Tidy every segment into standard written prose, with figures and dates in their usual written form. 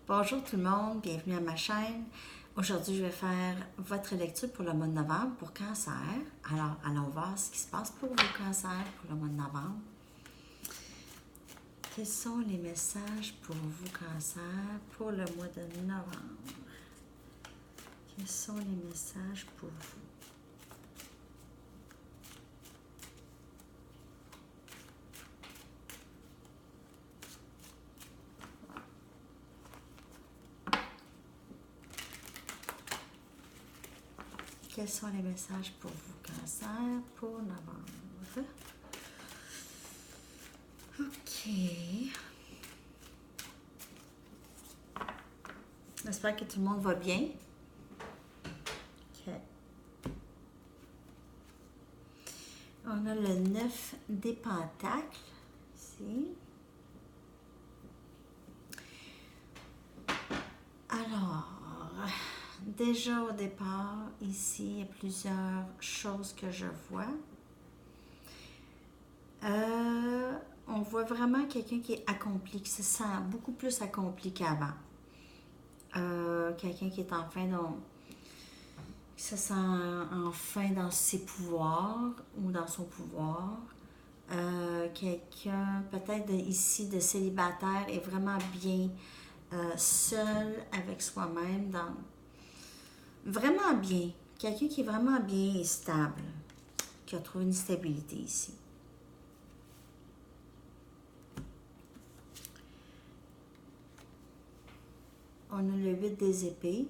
Bonjour tout le monde, bienvenue à ma chaîne. Aujourd'hui, je vais faire votre lecture pour le mois de novembre pour Cancer. Alors, allons voir ce qui se passe pour vos cancers pour le mois de novembre. Quels sont les messages pour vous, Cancer, pour le mois de novembre? Quels sont les messages pour vous? Quels sont les messages pour vous, Cancer, pour novembre? OK. J'espère que tout le monde va bien. OK. On a le 9 des pentacles, ici. Alors, déjà au départ, ici, il y a plusieurs choses que je vois. On voit vraiment quelqu'un qui est accompli, qui se sent beaucoup plus accompli qu'avant. Quelqu'un qui est qui se sent enfin dans ses pouvoirs ou dans son pouvoir. Quelqu'un peut-être ici de célibataire est vraiment bien seul avec soi-même, vraiment bien. Quelqu'un qui est vraiment bien et stable, qui a trouvé une stabilité ici. On a le 8 des épées.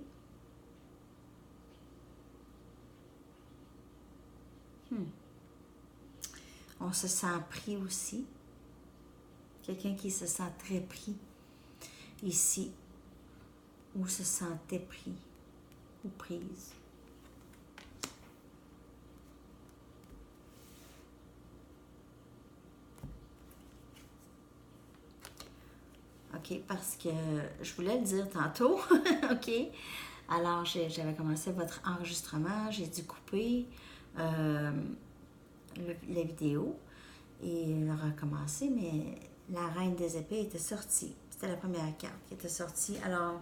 On se sent pris aussi. Quelqu'un qui se sent très pris ici, ou se sentait pris ou prise. OK, parce que je voulais le dire tantôt. OK. Alors, j'avais commencé votre enregistrement, j'ai dû couper la vidéo et recommencer, mais la reine des épées était sortie. C'était la première carte qui était sortie. Alors,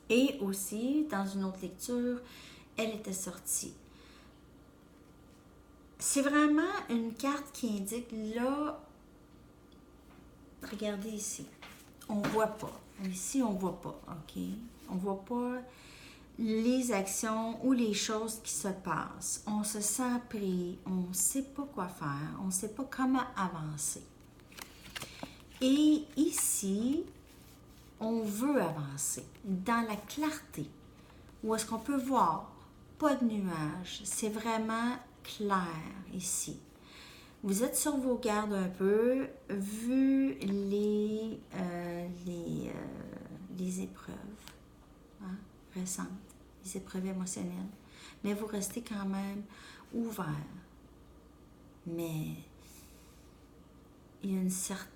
et aussi, dans une autre lecture, elle était sortie. C'est vraiment une carte qui indique, là, regardez ici, on voit pas. Ici, on voit pas, OK? On voit pas les actions ou les choses qui se passent. On se sent pris, on ne sait pas quoi faire, on ne sait pas comment avancer. Et ici, on veut avancer dans la clarté, où est-ce qu'on peut voir, pas de nuages, c'est vraiment clair ici. Vous êtes sur vos gardes un peu, vu les épreuves récentes, les épreuves émotionnelles. Mais vous restez quand même ouvert. Mais il y a une certaine,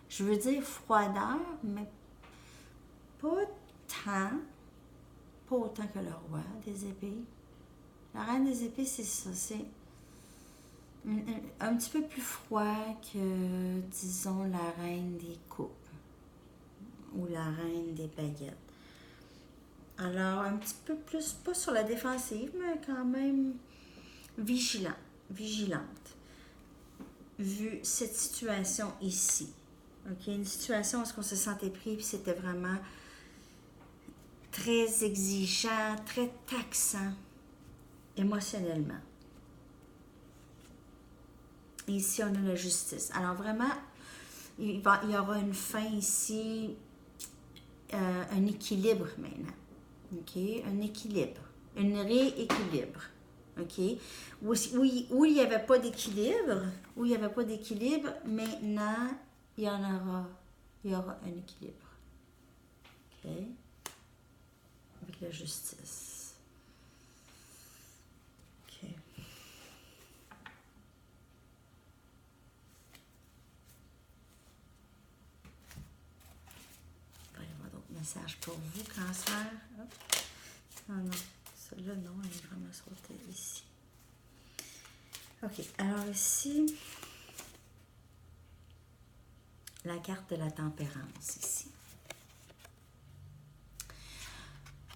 je veux dire froideur, mais pas autant que le roi des épées. La reine des épées, c'est ça, c'est un petit peu plus froid que, disons, la reine des coupes ou la reine des baguettes. Alors, un petit peu plus, pas sur la défensive, mais quand même vigilante. Vu cette situation ici. OK? Une situation où on se sentait pris, puis c'était vraiment très exigeant, très taxant émotionnellement. Et ici, on a la justice. Alors vraiment, il y aura une fin ici, un équilibre maintenant. OK? Un équilibre. Un rééquilibre. OK? Où il n'y avait pas d'équilibre, maintenant, il y aura un équilibre. OK? Avec la justice. OK. Il va y avoir d'autres messages pour vous, Cancer. Hop. Non, celle-là, non, elle est vraiment sautée ici. OK, alors ici, La carte de la tempérance ici.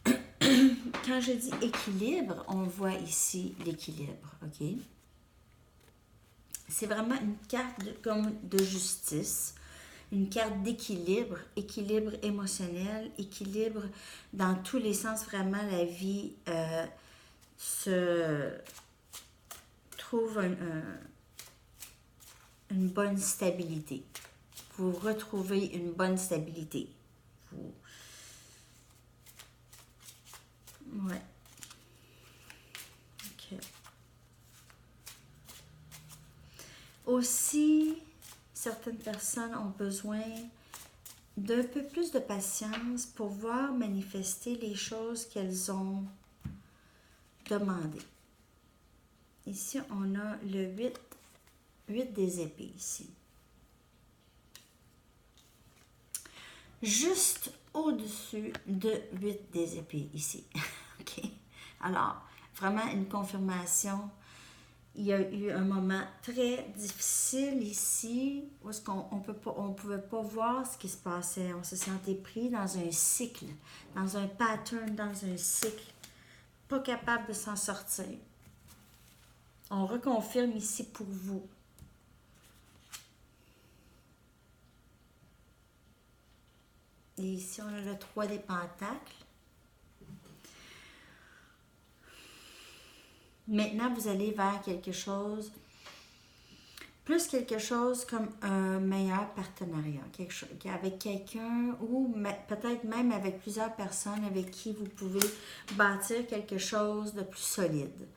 Quand je dis équilibre, on voit ici l'équilibre, ok? C'est vraiment une carte comme de justice, une carte d'équilibre, équilibre émotionnel, équilibre dans tous les sens. Vraiment, la vie se trouve une bonne stabilité. Vous retrouvez une bonne stabilité. Ouais. Ok. Aussi, certaines personnes ont besoin d'un peu plus de patience pour voir manifester les choses qu'elles ont demandées. Ici, on a le 8 des épées ici. Juste au-dessus de 8 des épées ici. OK? Alors, vraiment une confirmation. Il y a eu un moment très difficile ici où on ne pouvait pas voir ce qui se passait. On se sentait pris dans un cycle, dans un pattern, dans un cycle. Pas capable de s'en sortir. On reconfirme ici pour vous. Et ici, on a le 3 des pentacles. Maintenant, vous allez vers quelque chose, plus quelque chose comme un meilleur partenariat, avec quelqu'un ou peut-être même avec plusieurs personnes avec qui vous pouvez bâtir quelque chose de plus solide.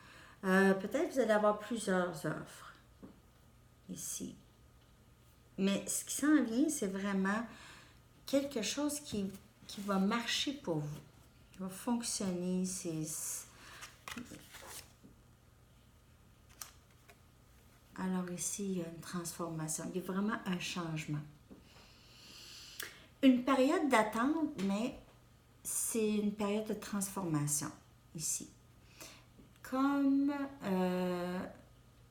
Peut-être que vous allez avoir plusieurs offres ici. Mais ce qui s'en vient, c'est vraiment quelque chose qui va marcher pour vous, qui va fonctionner. Alors ici, il y a une transformation, il y a vraiment un changement. Une période d'attente, mais c'est une période de transformation ici. Comme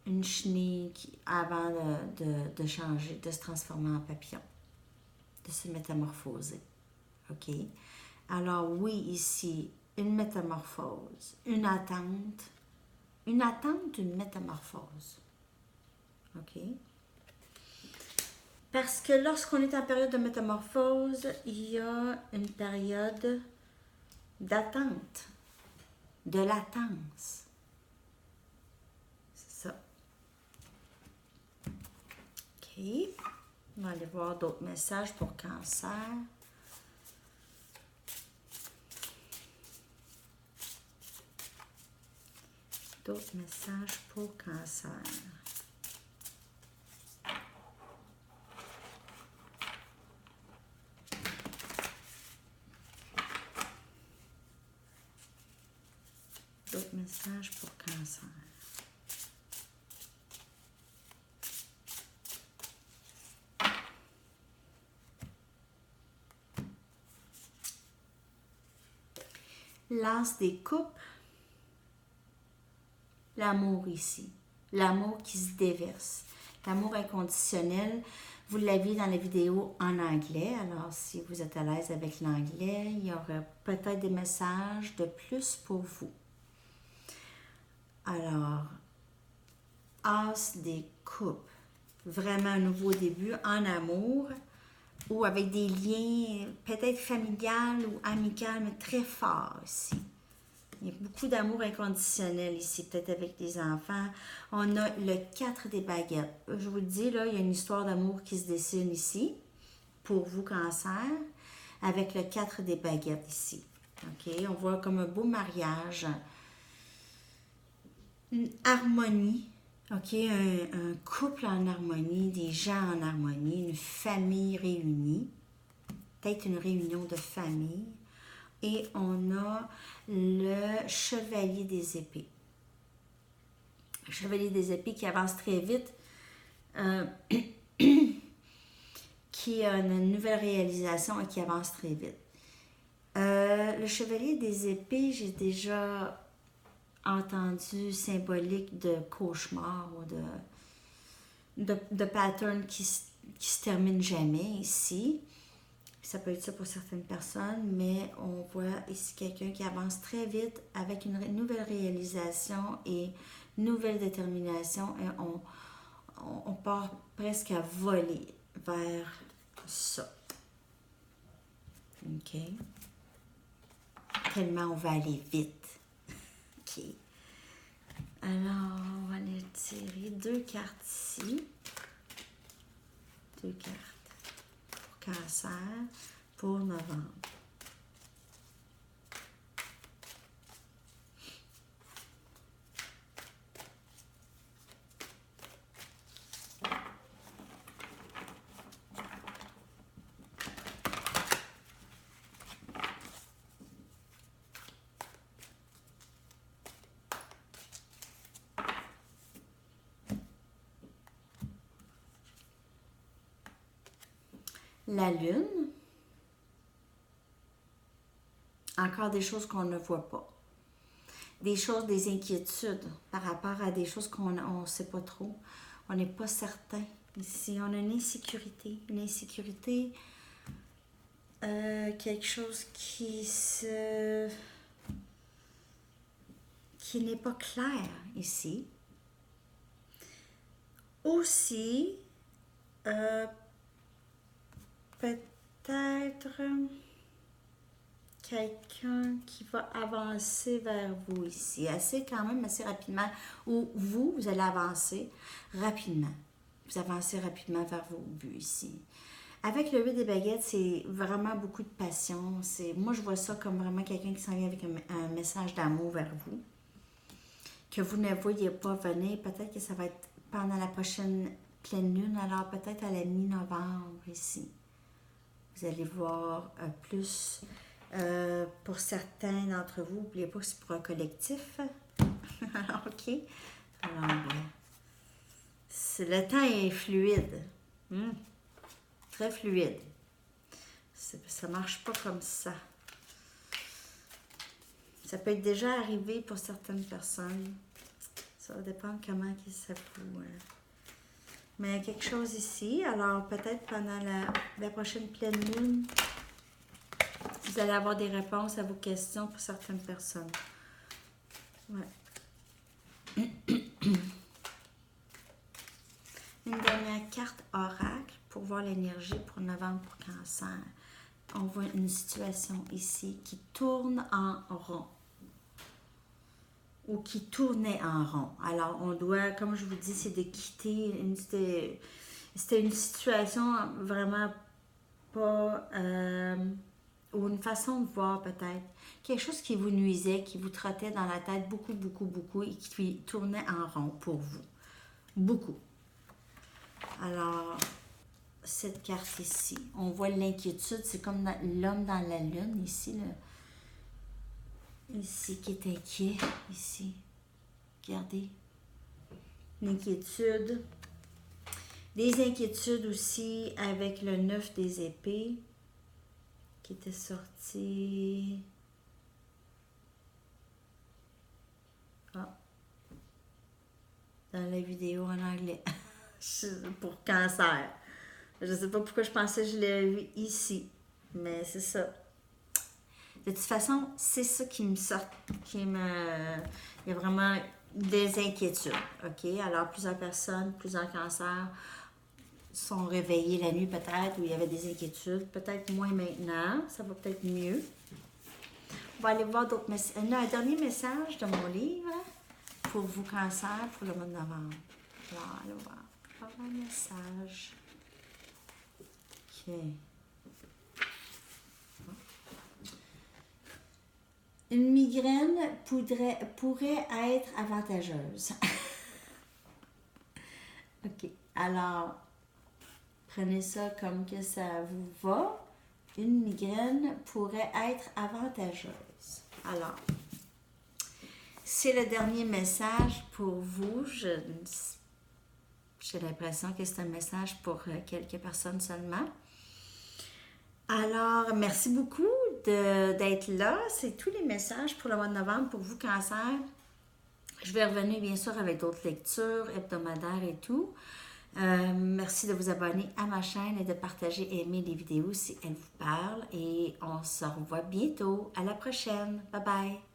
une chenille avant de changer, de se transformer en papillon, de se métamorphoser. OK? Alors oui, ici, une métamorphose, une attente, une métamorphose. OK? Parce que lorsqu'on est en période de métamorphose, il y a une période d'attente, de latence. C'est ça. OK. On va aller voir d'autres messages pour Cancer. D'autres messages pour Cancer. D'autres messages pour Cancer. L'as des coupes. L'amour ici. L'amour qui se déverse. L'amour inconditionnel. Vous l'avez dans la vidéo en anglais. Alors, si vous êtes à l'aise avec l'anglais, il y aura peut-être des messages de plus pour vous. Alors, As des coupes. Vraiment un nouveau début en amour ou avec des liens peut-être familial ou amical, mais très forts ici. Il y a beaucoup d'amour inconditionnel ici, peut-être avec les enfants. On a le 4 des baguettes. Je vous le dis, là, il y a une histoire d'amour qui se dessine ici, pour vous, Cancer, avec le 4 des baguettes ici. OK? On voit comme un beau mariage, une harmonie, OK? Un couple en harmonie, des gens en harmonie, une famille réunie, peut-être une réunion de famille. Et on a le chevalier des épées. Le chevalier des épées qui avance très vite, qui a une nouvelle réalisation et qui avance très vite. Le chevalier des épées, j'ai déjà entendu symbolique de cauchemar ou de pattern qui qui se termine jamais ici. Ça peut être ça pour certaines personnes, mais on voit ici quelqu'un qui avance très vite avec une nouvelle réalisation et nouvelle détermination et on part presque à voler vers ça. OK? Tellement on va aller vite. OK. Alors, on va aller tirer 2 cartes ici. 2 cartes pour Cancer pour novembre. La lune, encore des choses qu'on ne voit pas. Des choses, des inquiétudes par rapport à des choses qu'on ne sait pas trop. On n'est pas certain. Ici, on a une insécurité. Une insécurité, quelque chose qui n'est pas clair ici. Aussi, peut-être quelqu'un qui va avancer vers vous ici, quand même assez rapidement, ou vous allez avancer rapidement. Vous avancez rapidement vers vos buts ici. Avec le 8 des baguettes, c'est vraiment beaucoup de passion. Moi, je vois ça comme vraiment quelqu'un qui s'en vient avec un message d'amour vers vous, que vous ne voyez pas venir. Peut-être que ça va être pendant la prochaine pleine lune, alors peut-être à la mi-novembre ici. Vous allez voir plus pour certains d'entre vous. N'oubliez pas que c'est pour un collectif. OK? Alors, le temps est fluide. Très fluide. Ça ne marche pas comme ça. Ça peut être déjà arrivé pour certaines personnes. Ça va dépendre comment ça vous... Mais il y a quelque chose ici. Alors, peut-être pendant la prochaine pleine lune, vous allez avoir des réponses à vos questions pour certaines personnes. Ouais. Une dernière carte oracle pour voir l'énergie pour novembre pour Cancer. On voit une situation ici qui tourne en rond. Ou qui tournait en rond. Alors, on doit, comme je vous dis, c'est de quitter. C'était une situation vraiment pas... ou une façon de voir peut-être. Quelque chose qui vous nuisait, qui vous trottait dans la tête beaucoup, beaucoup, beaucoup et qui tournait en rond pour vous. Beaucoup. Alors, cette carte ici, on voit l'inquiétude. C'est comme l'homme dans la lune ici, là. Ici, qui est inquiet, ici. Regardez. L'inquiétude. Des inquiétudes aussi avec le 9 des épées qui était sorti. Ah. Dans la vidéo en anglais. Pour Cancer. Je ne sais pas pourquoi je pensais que je l'ai vu ici. Mais c'est ça. De toute façon, c'est ça qui me sort, il y a vraiment des inquiétudes, OK? Alors, plusieurs personnes, plusieurs cancers sont réveillés la nuit peut-être, où il y avait des inquiétudes. Peut-être moins maintenant, ça va peut-être mieux. On va aller voir d'autres messages. Un dernier message de mon livre pour vous, Cancer, pour le mois de novembre. Alors, allons voir. Un message. OK. Une migraine pourrait être avantageuse. OK. Alors, prenez ça comme que ça vous va. Une migraine pourrait être avantageuse. Alors, c'est le dernier message pour vous. J'ai l'impression que c'est un message pour quelques personnes seulement. Alors, merci beaucoup d'être là. C'est tous les messages pour le mois de novembre pour vous, Cancer. Je vais revenir bien sûr avec d'autres lectures hebdomadaires et tout. Merci de vous abonner à ma chaîne et de partager et aimer les vidéos si elles vous parlent. Et on se revoit bientôt. À la prochaine. Bye bye.